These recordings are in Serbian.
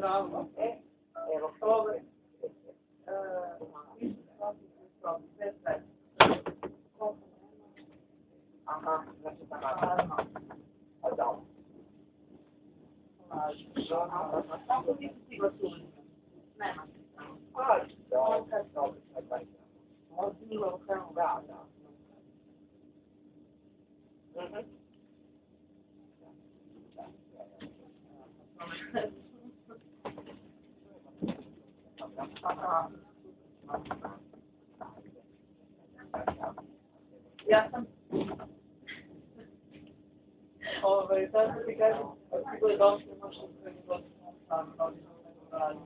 bravo. Evo, oktober. Aha, znači tako. A da. Kako ti si glasuli? Nema. Ozbiljno, samo Da. Ja sam sad da ti kažem, kako je došlo, možda koji je došlo sam rodinu nego radim.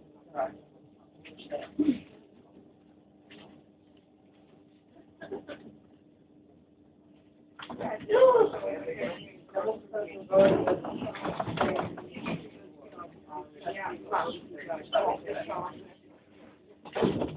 Ja,